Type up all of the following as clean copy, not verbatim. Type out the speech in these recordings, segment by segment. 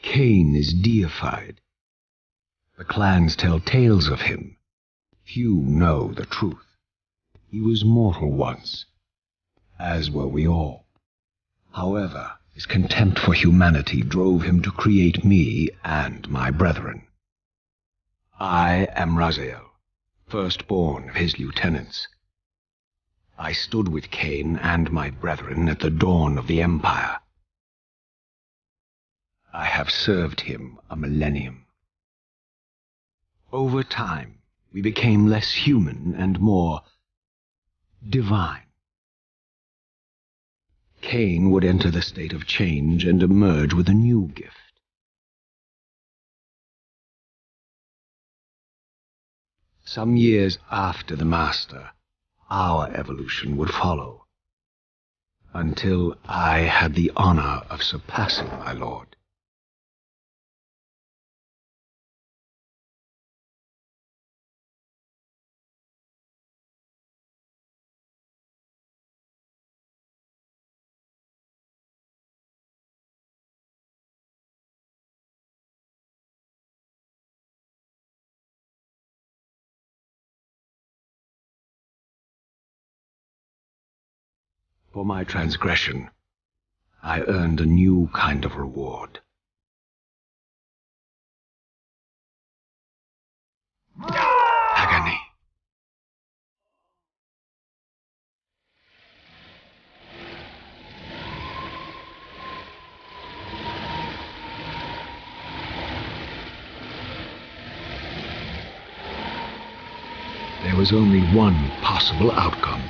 Kain is deified. The clans tell tales of him. Few know the truth. He was mortal once, as were we all. However, his contempt for humanity drove him to create me and my brethren. I am Raziel, firstborn of his lieutenants. I stood with Kain and my brethren at the dawn of the Empire. I have served him a millennium. Over time, we became less human and more divine. Kain would enter the state of change and emerge with a new gift. Some years after the Master, our evolution would follow, until I had the honor of surpassing my lord. For my transgression, I earned a new kind of reward. Agony. There was only one possible outcome.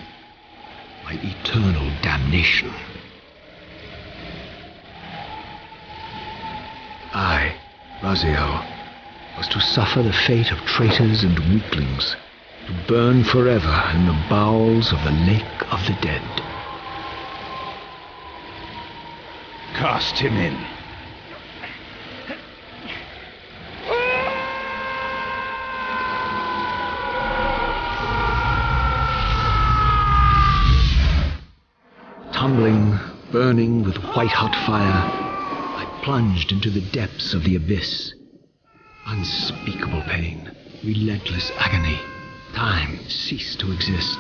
My eternal damnation. I, Raziel, was to suffer the fate of traitors and weaklings, to burn forever in the bowels of the Lake of the Dead. Cast him in. Tumbling, burning with white-hot fire, I plunged into the depths of the abyss. Unspeakable pain, relentless agony. Time ceased to exist.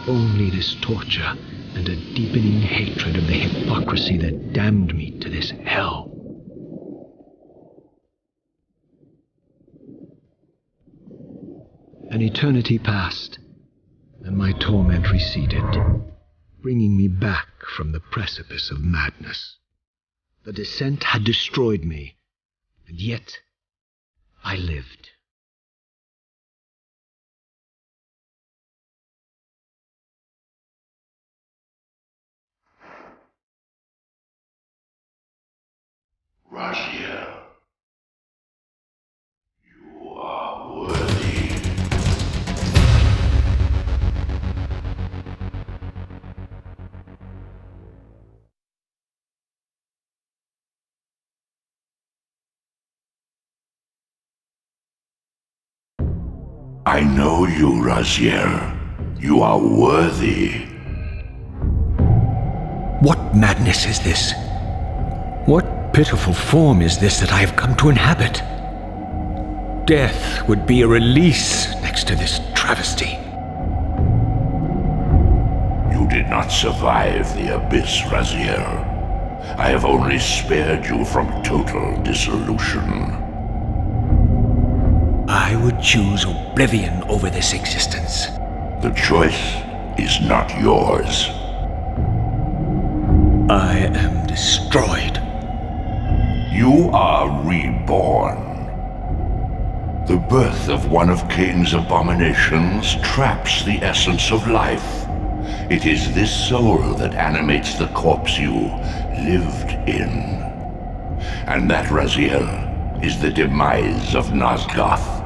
Only this torture and a deepening hatred of the hypocrisy that damned me to this hell. An eternity passed, and my torment receded, bringing me back from the precipice of madness. The descent had destroyed me, and yet I lived. Raziel, you are worthy. I know you, Raziel. You are worthy. What madness is this? What pitiful form is this that I have come to inhabit? Death would be a release next to this travesty. You did not survive the abyss, Raziel. I have only spared you from total dissolution. I would choose oblivion over this existence. The choice is not yours. I am destroyed. You are reborn. The birth of one of Kain's abominations traps the essence of life. It is this soul that animates the corpse you lived in. And that, Raziel, is the demise of Nosgoth.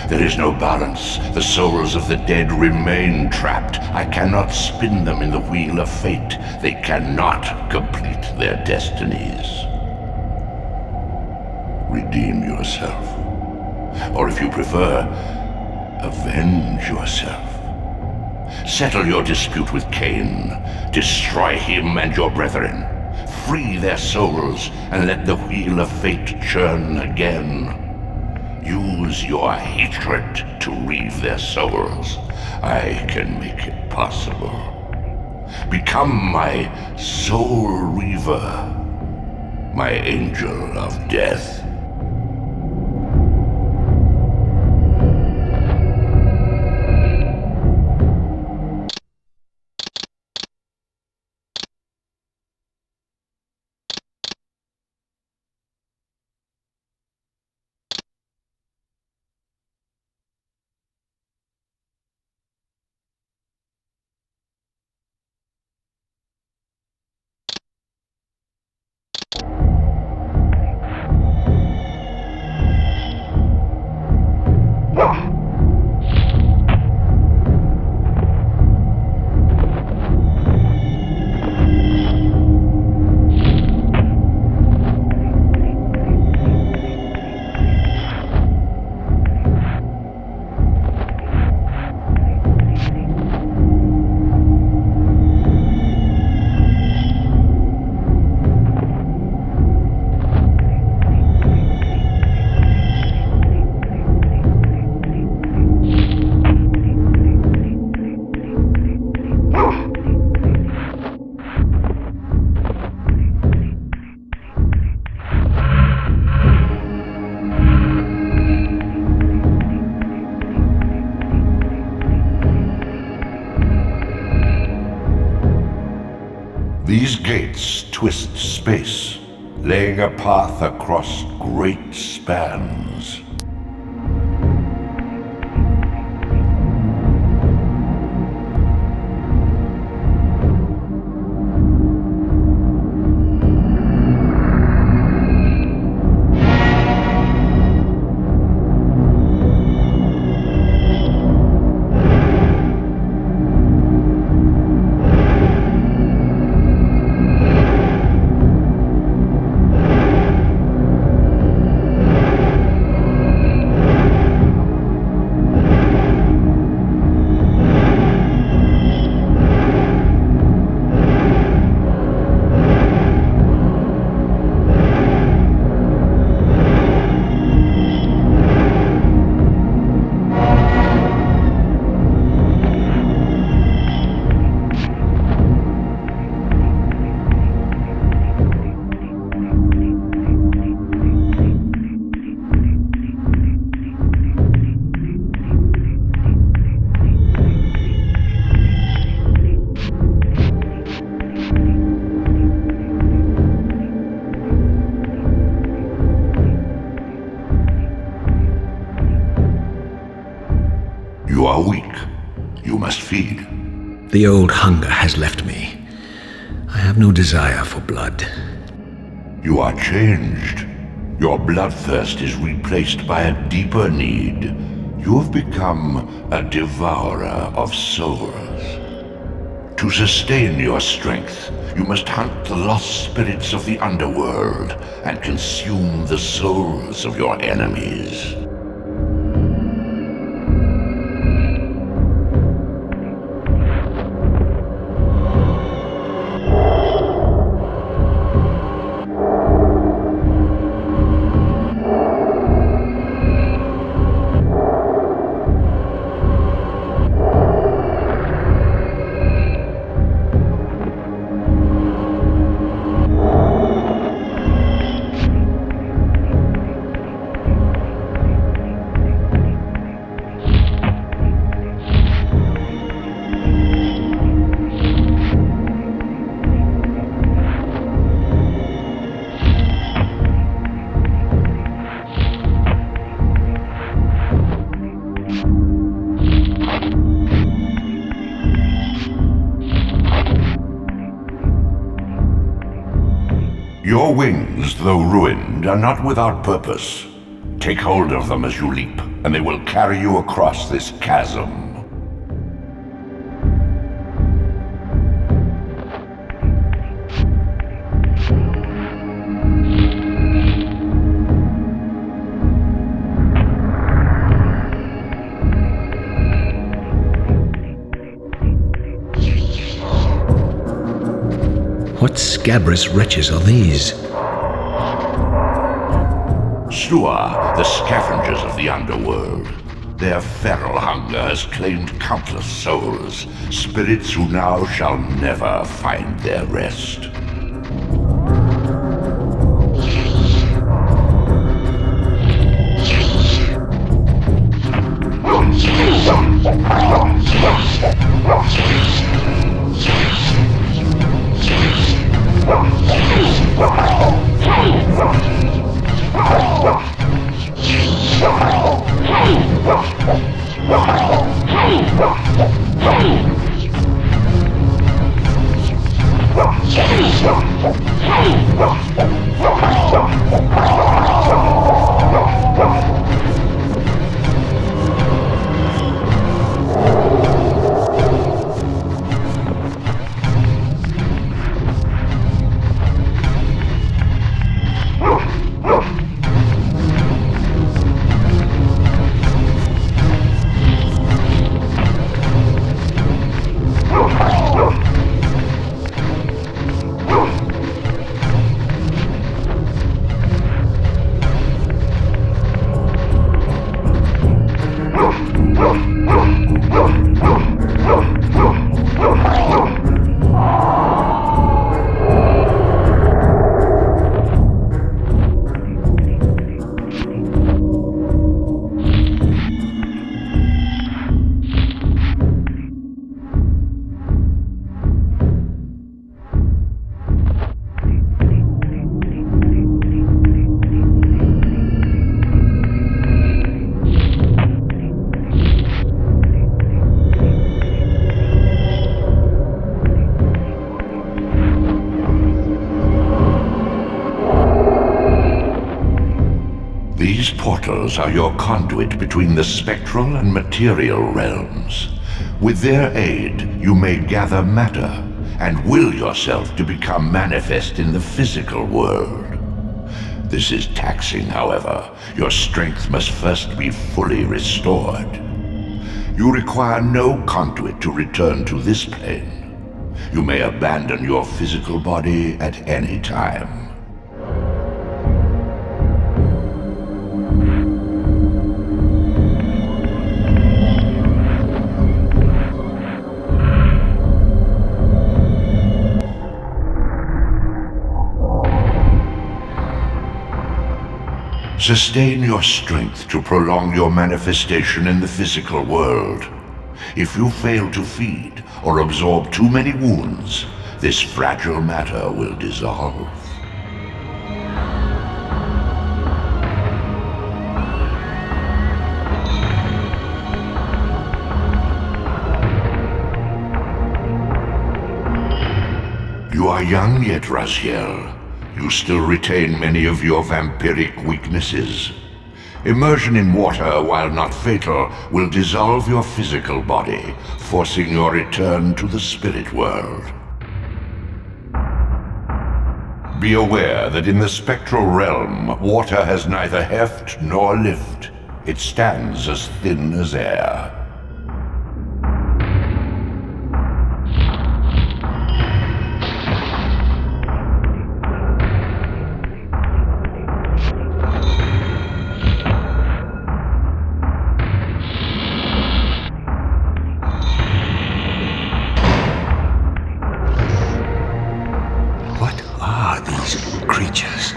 There is no balance. The souls of the dead remain trapped. I cannot spin them in the wheel of fate. They cannot complete their destinies. Redeem yourself. Or if you prefer, avenge yourself. Settle your dispute with Kain. Destroy him and your brethren. Free their souls and let the wheel of fate churn again. Use your hatred to reave their souls. I can make it possible. Become my soul reaver, my angel of death. These gates twist space, laying a path across great spans. You are weak. You must feed. The old hunger has left me. I have no desire for blood. You are changed. Your bloodthirst is replaced by a deeper need. You have become a devourer of souls. To sustain your strength, you must hunt the lost spirits of the underworld and consume the souls of your enemies. Your wings, though ruined, are not without purpose. Take hold of them as you leap, and they will carry you across this chasm. What scabrous wretches are these? Slua, the scavengers of the underworld. Their feral hunger has claimed countless souls, spirits who now shall never find their rest. These portals are your conduit between the spectral and material realms. With their aid, you may gather matter and will yourself to become manifest in the physical world. This is taxing, however. Your strength must first be fully restored. You require no conduit to return to this plane. You may abandon your physical body at any time. Sustain your strength to prolong your manifestation in the physical world. If you fail to feed or absorb too many wounds, this fragile matter will dissolve. You are young yet, Raziel. You still retain many of your vampiric weaknesses. Immersion in water, while not fatal, will dissolve your physical body, forcing your return to the spirit world. Be aware that in the spectral realm, water has neither heft nor lift. It stands as thin as air. Creatures.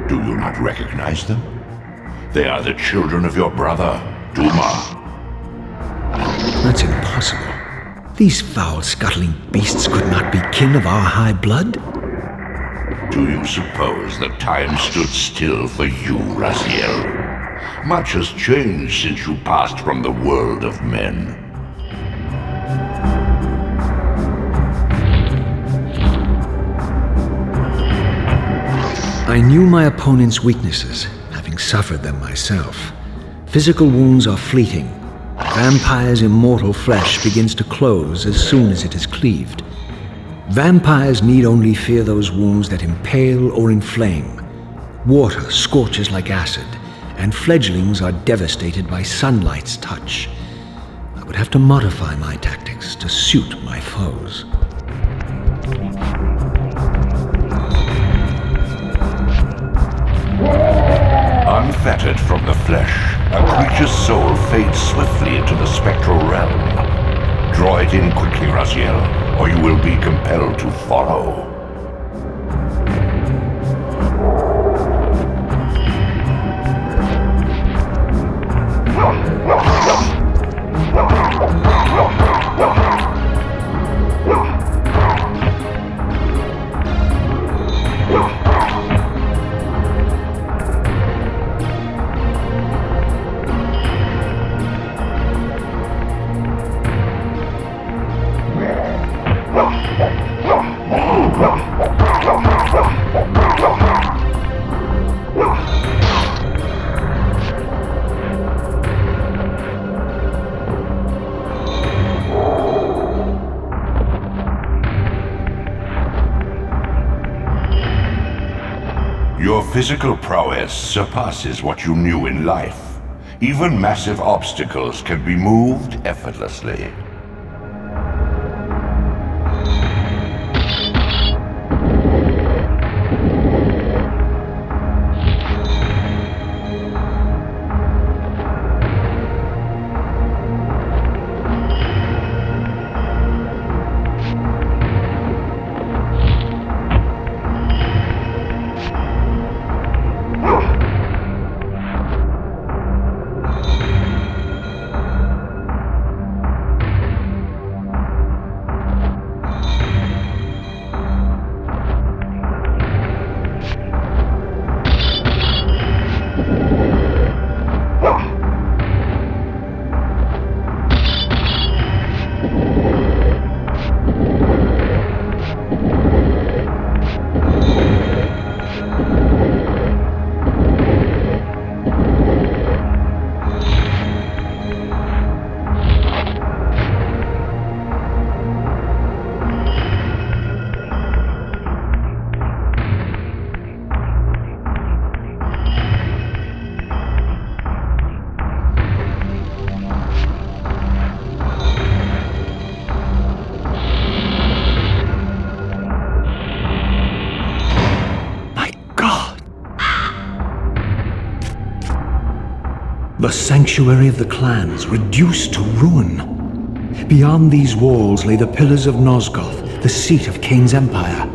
Do you not recognize them? They are the children of your brother, Duma. That's impossible. These foul, scuttling beasts could not be kin of our high blood. Do you suppose that time stood still for you, Raziel? Much has changed since you passed from the world of men. I knew my opponent's weaknesses, having suffered them myself. Physical wounds are fleeting. Vampire's immortal flesh begins to close as soon as it is cleaved. Vampires need only fear those wounds that impale or inflame. Water scorches like acid, and fledglings are devastated by sunlight's touch. I would have to modify my tactics to suit my foes. Unfettered from the flesh, a creature's soul fades swiftly into the spectral realm. Draw it in quickly, Raziel, or you will be compelled to follow. Your physical prowess surpasses what you knew in life. Even massive obstacles can be moved effortlessly. The sanctuary of the clans reduced to ruin. Beyond these walls lay the pillars of Nosgoth, the seat of Kain's empire.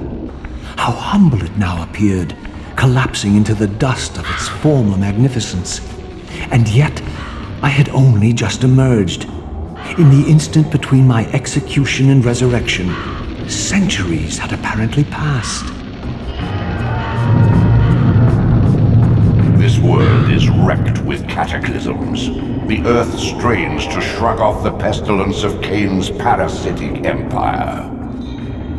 How humble it now appeared, collapsing into the dust of its former magnificence. And yet, I had only just emerged. In the instant between my execution and resurrection, centuries had apparently passed. This world is wrecked with cataclysms. The earth strains to shrug off the pestilence of Kain's parasitic empire.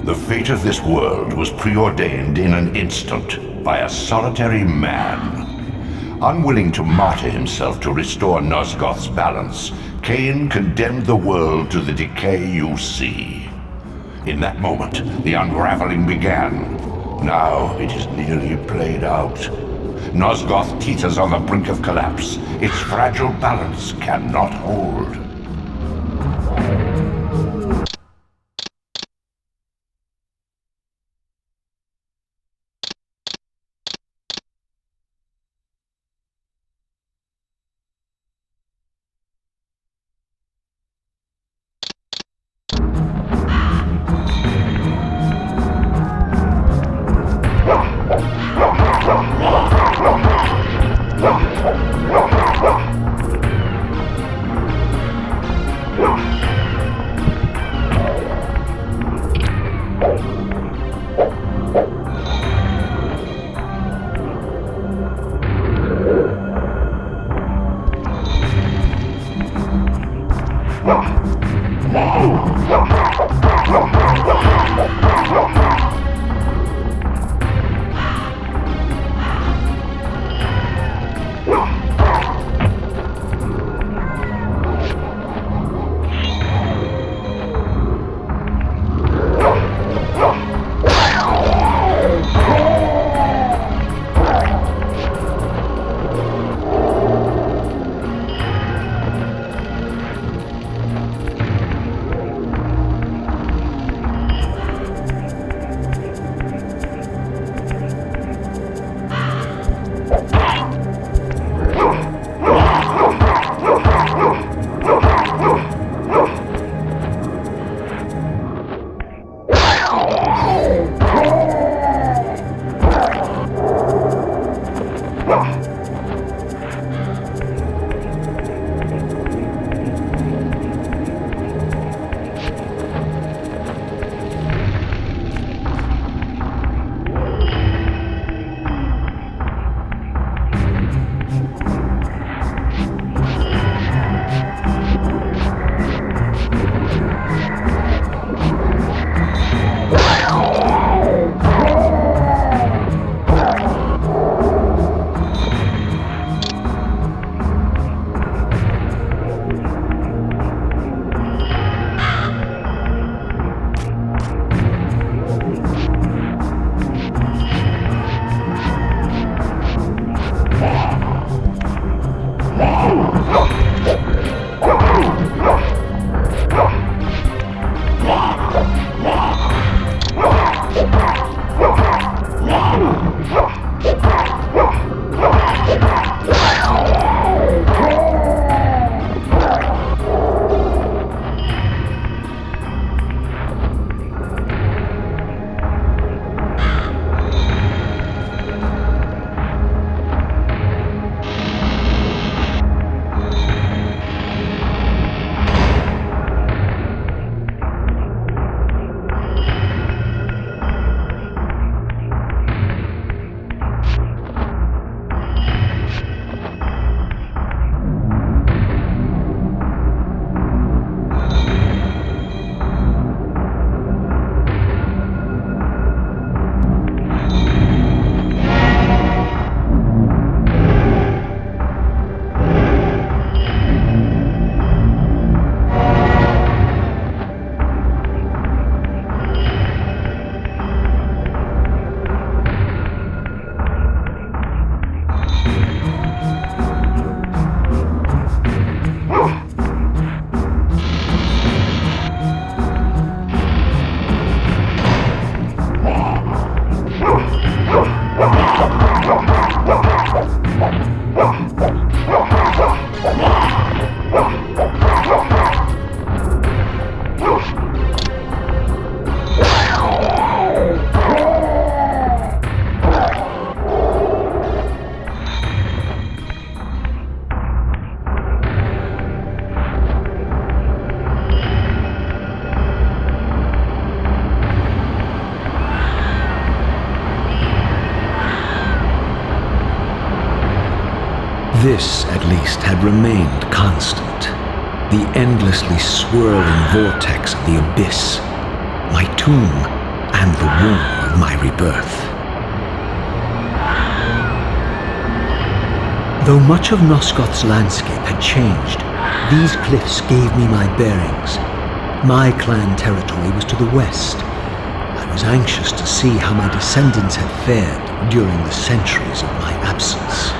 The fate of this world was preordained in an instant by a solitary man. Unwilling to martyr himself to restore Nosgoth's balance, Kain condemned the world to the decay you see. In that moment, the unraveling began. Now it is nearly played out. Nosgoth teeters on the brink of collapse. Its fragile balance cannot hold. This, at least, had remained constant. The endlessly swirling vortex of the abyss, my tomb, and the womb of my rebirth. Though much of Nosgoth's landscape had changed, these cliffs gave me my bearings. My clan territory was to the west. I was anxious to see how my descendants had fared during the centuries of my absence.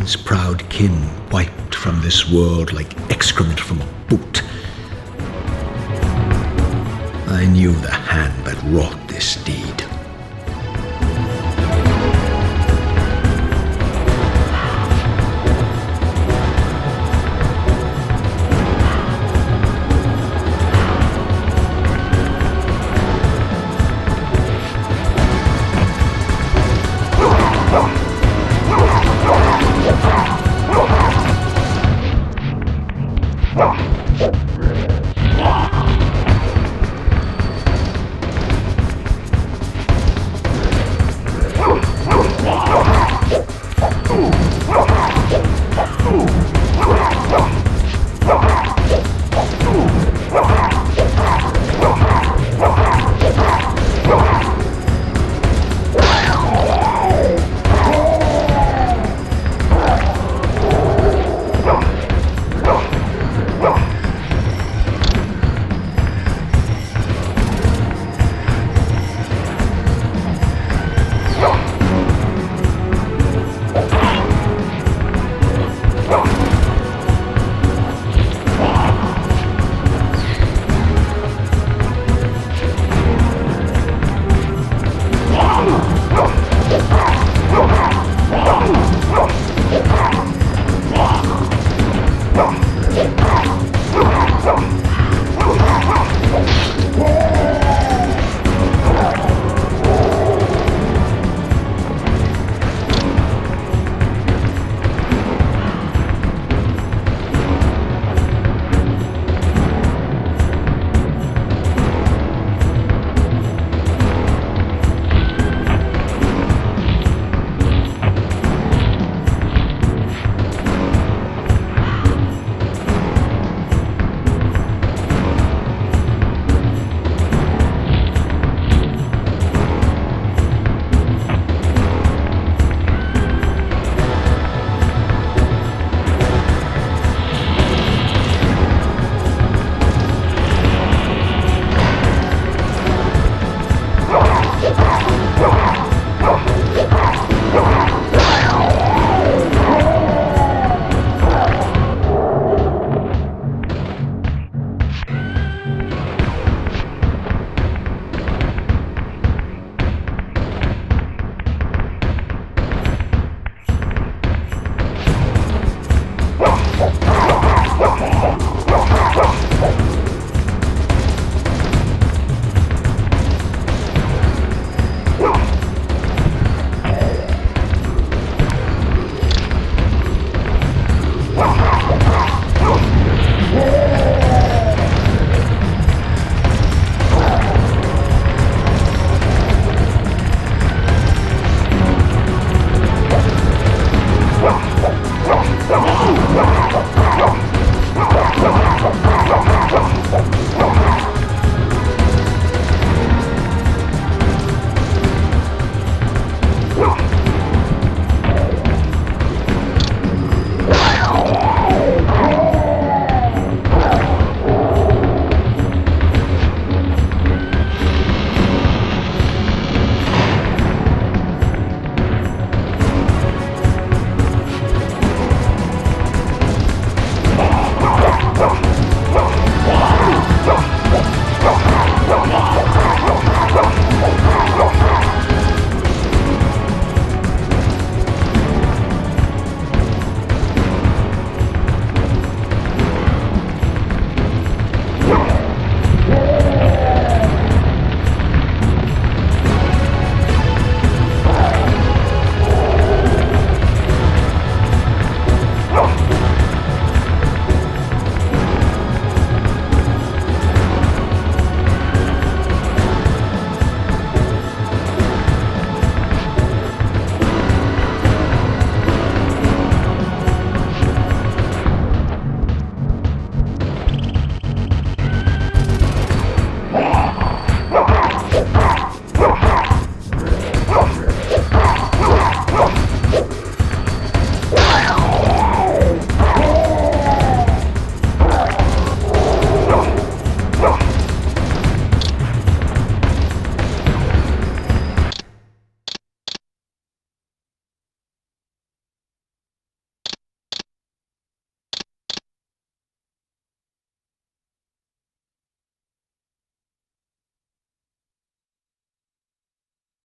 Kain's proud kin wiped from this world like excrement from a boot. I knew the hand that wrought this deed.